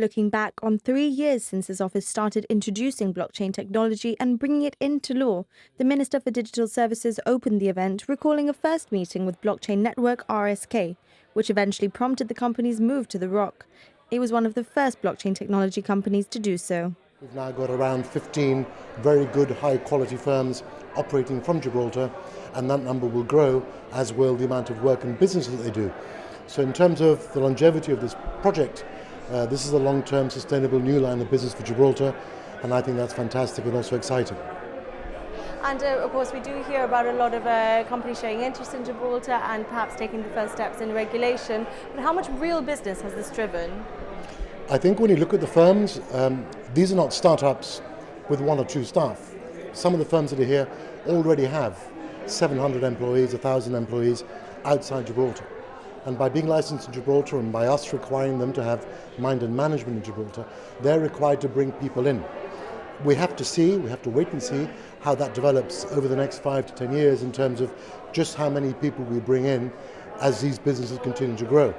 Looking back on 3 years since his office started introducing blockchain technology and bringing it into law, the Minister for Digital Services opened the event, recalling a first meeting with blockchain network RSK, which eventually prompted the company's move to the Rock. It was one of the first blockchain technology companies to do so. We've now got around 15 very good, high-quality firms operating from Gibraltar, and that number will grow, as will the amount of work and business that they do. So in terms of the longevity of this project, this is a long-term, sustainable new line of business for Gibraltar, and I think that's fantastic and also exciting. And of course, we do hear about a lot of companies showing interest in Gibraltar and perhaps taking the first steps in regulation. But how much real business has this driven? I think when you look at the firms, these are not startups with 1 or 2 staff. Some of the firms that are here already have 700 employees, 1,000 employees outside Gibraltar. And by being licensed in Gibraltar and by us requiring them to have mind and management in Gibraltar, they're required to bring people in. We have to wait and see how that develops over the next 5 to 10 years in terms of just how many people we bring in as these businesses continue to grow.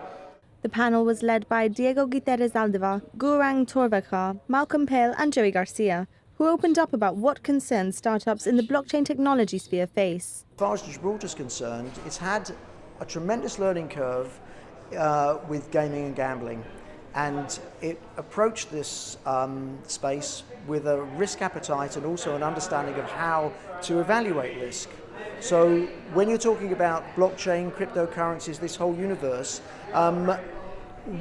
The panel was led by Diego Guterres Aldeva, Gaurang Torvekar, Malcolm Pale and Joey Garcia, who opened up about what concerns startups in the blockchain technology sphere face. As far as Gibraltar is concerned, it's had a tremendous learning curve with gaming and gambling, and it approached this space with a risk appetite and also an understanding of how to evaluate risk. So when you're talking about blockchain, cryptocurrencies, this whole universe,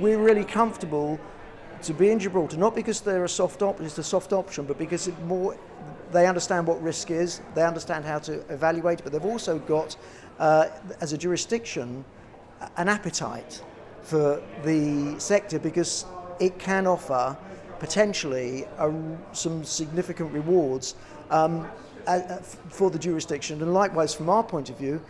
we're really comfortable to be in Gibraltar, not because they're it's a soft option, but because they understand what risk is, they understand how to evaluate it, but they've also got, as a jurisdiction, an appetite for the sector because it can offer potentially some significant rewards for the jurisdiction. And likewise, from our point of view,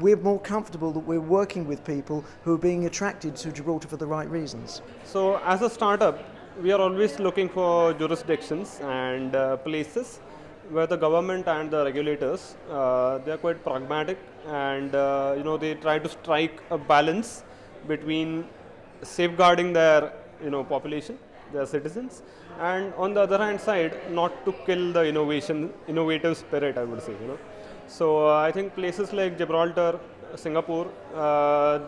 we're more comfortable that we're working with people who are being attracted to Gibraltar for the right reasons. So as a startup, we are always looking for jurisdictions and places where the government and the regulators, they are quite pragmatic and they try to strike a balance between safeguarding their population, their citizens, and on the other hand side, not to kill the innovative spirit, I would say. So I think places like Gibraltar, Singapore,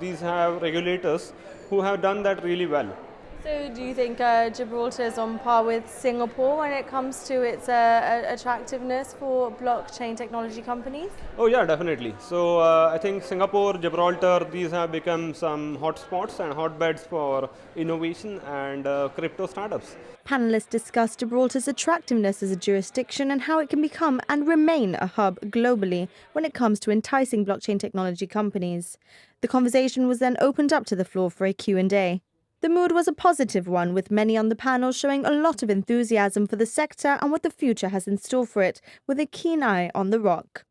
these have regulators who have done that really well. So do you think Gibraltar is on par with Singapore when it comes to its attractiveness for blockchain technology companies? Oh yeah, definitely. So I think Singapore, Gibraltar, these have become some hotspots and hotbeds for innovation and crypto startups. Panelists discussed Gibraltar's attractiveness as a jurisdiction and how it can become and remain a hub globally when it comes to enticing blockchain technology companies. The conversation was then opened up to the floor for a Q&A. The mood was a positive one, with many on the panel showing a lot of enthusiasm for the sector and what the future has in store for it, with a keen eye on the Rock.